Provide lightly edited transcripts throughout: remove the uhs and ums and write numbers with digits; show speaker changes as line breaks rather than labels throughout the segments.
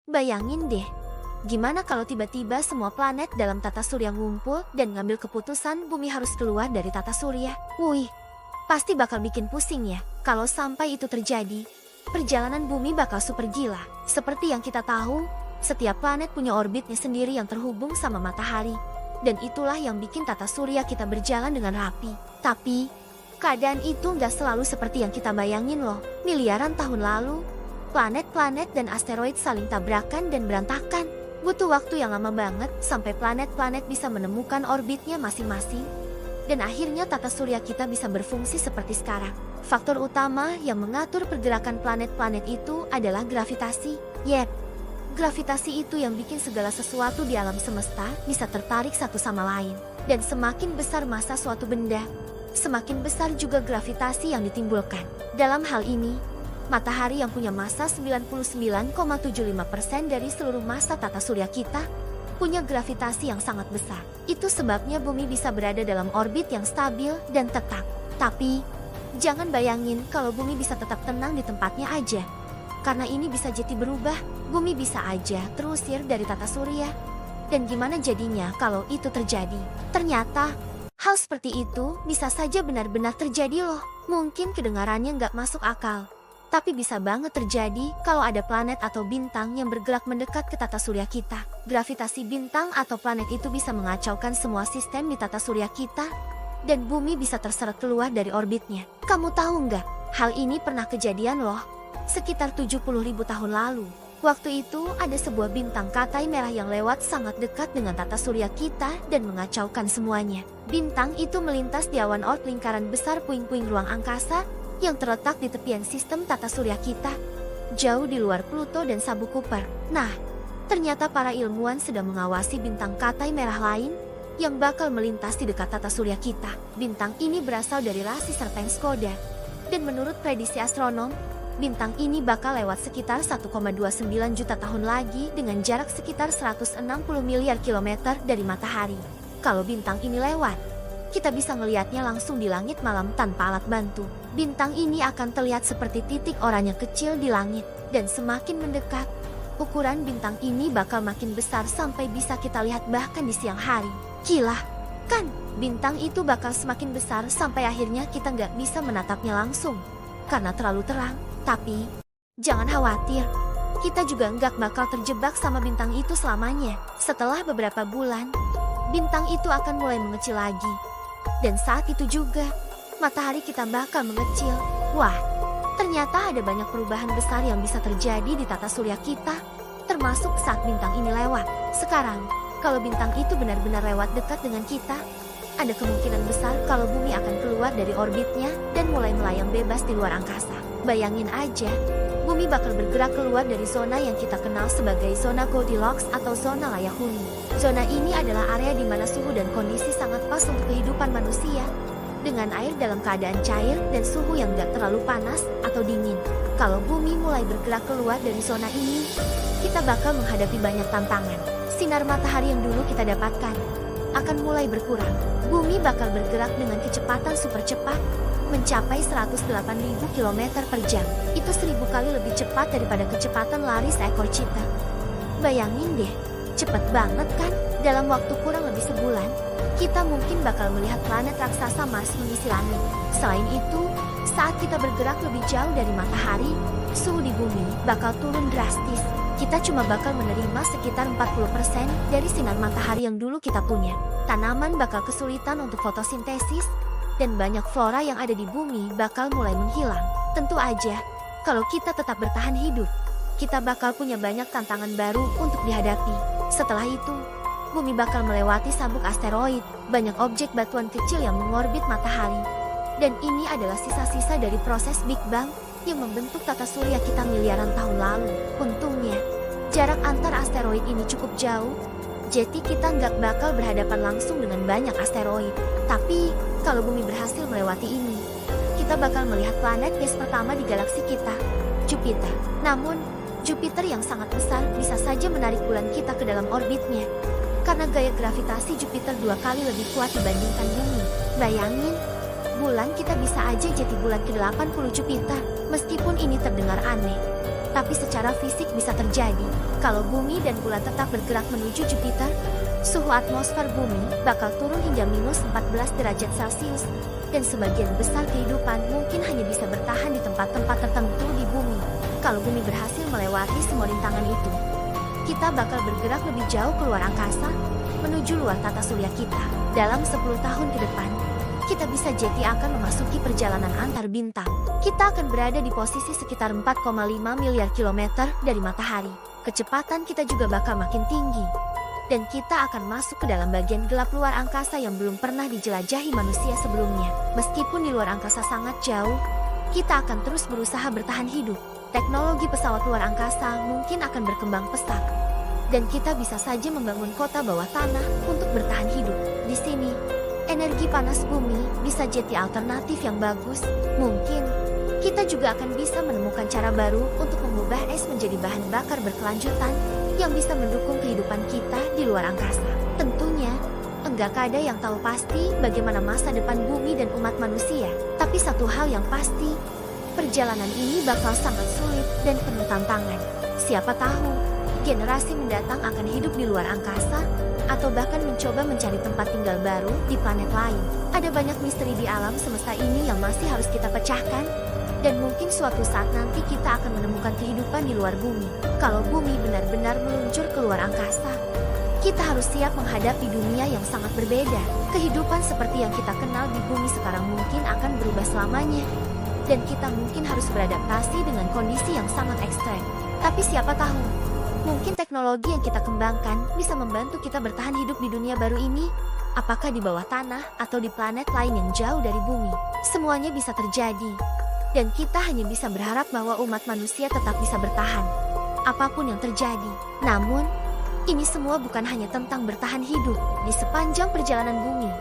Bayangin deh, gimana kalau tiba-tiba semua planet dalam tata surya ngumpul dan ngambil keputusan bumi harus keluar dari tata surya? Wih, pasti bakal bikin pusing ya. Kalau sampai itu terjadi, perjalanan bumi bakal super gila. Seperti yang kita tahu, setiap planet punya orbitnya sendiri yang terhubung sama matahari. Dan itulah yang bikin tata surya kita berjalan dengan rapi. Tapi, keadaan itu nggak selalu seperti yang kita bayangin loh. Miliaran tahun lalu, planet-planet dan asteroid saling tabrakan dan berantakan. Butuh waktu yang lama banget sampai planet-planet bisa menemukan orbitnya masing-masing. Dan akhirnya tata surya kita bisa berfungsi seperti sekarang. Faktor utama yang mengatur pergerakan planet-planet itu adalah gravitasi. Yep, gravitasi itu yang bikin segala sesuatu di alam semesta bisa tertarik satu sama lain. Dan semakin besar massa suatu benda, semakin besar juga gravitasi yang ditimbulkan. Dalam hal ini, matahari yang punya massa 99,75% dari seluruh massa tata surya kita, punya gravitasi yang sangat besar. Itu sebabnya bumi bisa berada dalam orbit yang stabil dan tetap. Tapi, jangan bayangin kalau bumi bisa tetap tenang di tempatnya aja. Karena ini bisa jadi berubah, bumi bisa aja terusir dari tata surya. Dan gimana jadinya kalau itu terjadi? Ternyata, hal seperti itu bisa saja benar-benar terjadi loh. Mungkin kedengarannya nggak masuk akal. Tapi bisa banget terjadi kalau ada planet atau bintang yang bergerak mendekat ke tata surya kita. Gravitasi bintang atau planet itu bisa mengacaukan semua sistem di tata surya kita, dan bumi bisa terseret keluar dari orbitnya. Kamu tahu nggak? Hal ini pernah kejadian loh, sekitar 70.000 tahun lalu. Waktu itu ada sebuah bintang katai merah yang lewat sangat dekat dengan tata surya kita dan mengacaukan semuanya. Bintang itu melintas di awan Oort, lingkaran besar puing-puing ruang angkasa, yang terletak di tepian sistem tata surya kita, jauh di luar Pluto dan Sabu Kuiper. Nah, ternyata para ilmuwan sedang mengawasi bintang katai merah lain yang bakal melintas di dekat tata surya kita. Bintang ini berasal dari rasi Serpens-Skoda, dan menurut prediksi astronom, bintang ini bakal lewat sekitar 1,29 juta tahun lagi dengan jarak sekitar 160 miliar kilometer dari matahari. Kalau bintang ini lewat, kita bisa ngelihatnya langsung di langit malam tanpa alat bantu. Bintang ini akan terlihat seperti titik oranye kecil di langit, dan semakin mendekat, ukuran bintang ini bakal makin besar sampai bisa kita lihat bahkan di siang hari. Gila, kan? Bintang itu bakal semakin besar sampai akhirnya kita nggak bisa menatapnya langsung, karena terlalu terang. Tapi, jangan khawatir, kita juga nggak bakal terjebak sama bintang itu selamanya. Setelah beberapa bulan, bintang itu akan mulai mengecil lagi. Dan saat itu juga, matahari kita bakal mengecil. Wah, ternyata ada banyak perubahan besar yang bisa terjadi di tata surya kita, termasuk saat bintang ini lewat. Sekarang, kalau bintang itu benar-benar lewat dekat dengan kita, ada kemungkinan besar kalau bumi akan keluar dari orbitnya dan mulai melayang bebas di luar angkasa. Bayangin aja, bumi bakal bergerak keluar dari zona yang kita kenal sebagai zona Goldilocks atau zona layak huni. Zona ini adalah area di mana suhu dan kondisi sangat pas untuk kehidupan manusia, dengan air dalam keadaan cair dan suhu yang gak terlalu panas atau dingin. Kalau bumi mulai bergerak keluar dari zona ini, kita bakal menghadapi banyak tantangan. Sinar matahari yang dulu kita dapatkan akan mulai berkurang. Bumi bakal bergerak dengan kecepatan super cepat, mencapai 108.000 km per jam. Itu 1000 kali lebih cepat daripada kecepatan lari seekor cheetah. Bayangin deh, cepet banget kan? Dalam waktu kurang lebih sebulan, kita mungkin bakal melihat planet raksasa Mars mengisi langit. Selain itu, saat kita bergerak lebih jauh dari matahari, suhu di bumi bakal turun drastis. Kita cuma bakal menerima sekitar 40% dari sinar matahari yang dulu kita punya. Tanaman bakal kesulitan untuk fotosintesis, dan banyak flora yang ada di bumi bakal mulai menghilang. Tentu aja, kalau kita tetap bertahan hidup, kita bakal punya banyak tantangan baru untuk dihadapi. Setelah itu, bumi bakal melewati sabuk asteroid, banyak objek batuan kecil yang mengorbit matahari. Dan ini adalah sisa-sisa dari proses Big Bang yang membentuk tata surya kita miliaran tahun lalu. Untungnya, jarak antar asteroid ini cukup jauh, jadi kita nggak bakal berhadapan langsung dengan banyak asteroid. Tapi, kalau bumi berhasil melewati ini, kita bakal melihat planet gas pertama di galaksi kita, Jupiter. Namun, Jupiter yang sangat besar bisa saja menarik bulan kita ke dalam orbitnya, karena gaya gravitasi Jupiter 2 kali lebih kuat dibandingkan bumi. Bayangin, bulan kita bisa aja jadi bulan ke-80 Jupiter. Meskipun ini terdengar aneh, Tapi secara fisik bisa terjadi. Kalau bumi dan bulan tetap bergerak menuju Jupiter, suhu atmosfer bumi bakal turun hingga -14 derajat Celcius, dan sebagian besar kehidupan mungkin hanya bisa bertahan di tempat-tempat tertentu di bumi. Kalau bumi berhasil melewati semua rintangan itu, kita bakal bergerak lebih jauh keluar angkasa, menuju luar tata surya kita. Dalam 10 tahun ke depan, kita bisa jadi akan memasuki perjalanan antar bintang. Kita akan berada di posisi sekitar 4,5 miliar kilometer dari matahari. Kecepatan kita juga bakal makin tinggi. Dan kita akan masuk ke dalam bagian gelap luar angkasa yang belum pernah dijelajahi manusia sebelumnya. Meskipun di luar angkasa sangat jauh, kita akan terus berusaha bertahan hidup. Teknologi pesawat luar angkasa mungkin akan berkembang pesat. Dan kita bisa saja membangun kota bawah tanah untuk bertahan hidup. Di sini, energi panas bumi bisa jadi alternatif yang bagus. Mungkin, kita juga akan bisa menemukan cara baru untuk mengubah es menjadi bahan bakar berkelanjutan yang bisa mendukung kehidupan kita di luar angkasa. Tentunya, enggak ada yang tahu pasti bagaimana masa depan bumi dan umat manusia. Tapi satu hal yang pasti, perjalanan ini bakal sangat sulit dan penuh tantangan. Siapa tahu, generasi mendatang akan hidup di luar angkasa, atau bahkan mencoba mencari tempat tinggal baru di planet lain. Ada banyak misteri di alam semesta ini yang masih harus kita pecahkan, dan mungkin suatu saat nanti kita akan menemukan kehidupan di luar bumi. Kalau bumi benar-benar meluncur ke luar angkasa, kita harus siap menghadapi dunia yang sangat berbeda. Kehidupan seperti yang kita kenal di bumi sekarang mungkin akan berubah selamanya, dan kita mungkin harus beradaptasi dengan kondisi yang sangat ekstrem. Tapi siapa tahu, mungkin teknologi yang kita kembangkan bisa membantu kita bertahan hidup di dunia baru ini. Apakah di bawah tanah atau di planet lain yang jauh dari bumi? Semuanya bisa terjadi. Dan kita hanya bisa berharap bahwa umat manusia tetap bisa bertahan, apapun yang terjadi. Namun, ini semua bukan hanya tentang bertahan hidup. Di sepanjang perjalanan bumi,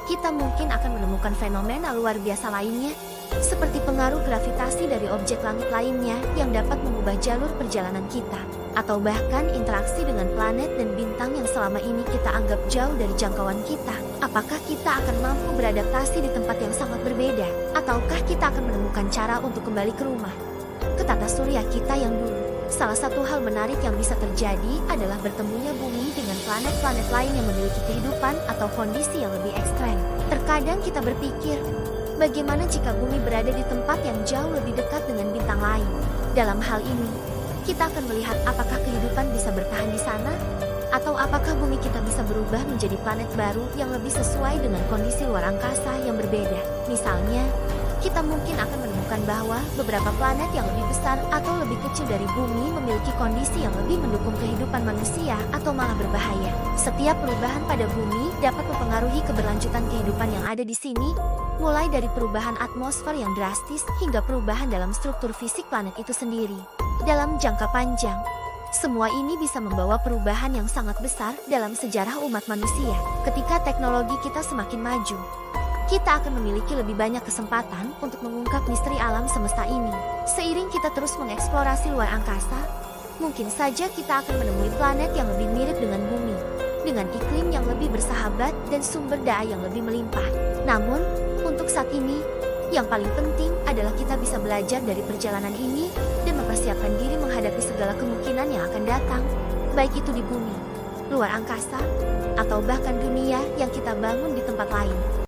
kita mungkin akan menemukan fenomena luar biasa lainnya, seperti pengaruh gravitasi dari objek langit lainnya yang dapat mengubah jalur perjalanan kita, atau bahkan interaksi dengan planet dan bintang yang selama ini kita anggap jauh dari jangkauan kita. Apakah kita akan mampu beradaptasi di tempat yang sangat berbeda, ataukah kita akan menemukan cara untuk kembali ke rumah, ke tata surya kita yang dulu? Salah satu hal menarik yang bisa terjadi adalah bertemunya bumi dengan planet-planet lain yang memiliki kehidupan atau kondisi yang lebih ekstrem. Terkadang kita berpikir, bagaimana jika bumi berada di tempat yang jauh lebih dekat dengan bintang lain? Dalam hal ini, kita akan melihat apakah kehidupan bisa bertahan di sana, atau apakah bumi kita bisa berubah menjadi planet baru yang lebih sesuai dengan kondisi luar angkasa yang berbeda. Misalnya, kita mungkin akan menemukan bahwa beberapa planet yang lebih besar atau lebih kecil dari bumi memiliki kondisi yang lebih mendukung kehidupan manusia atau malah berbahaya. Setiap perubahan pada bumi dapat mempengaruhi keberlanjutan kehidupan yang ada di sini, mulai dari perubahan atmosfer yang drastis hingga perubahan dalam struktur fisik planet itu sendiri. Dalam jangka panjang, semua ini bisa membawa perubahan yang sangat besar dalam sejarah umat manusia. Ketika teknologi kita semakin maju, kita akan memiliki lebih banyak kesempatan untuk mengungkap misteri alam semesta ini. Seiring kita terus mengeksplorasi luar angkasa, mungkin saja kita akan menemui planet yang lebih mirip dengan bumi, dengan iklim yang lebih bersahabat dan sumber daya yang lebih melimpah. Namun, untuk saat ini, yang paling penting adalah kita bisa belajar dari perjalanan ini dan mempersiapkan diri menghadapi segala kemungkinan yang akan datang, baik itu di bumi, luar angkasa, atau bahkan dunia yang kita bangun di tempat lain.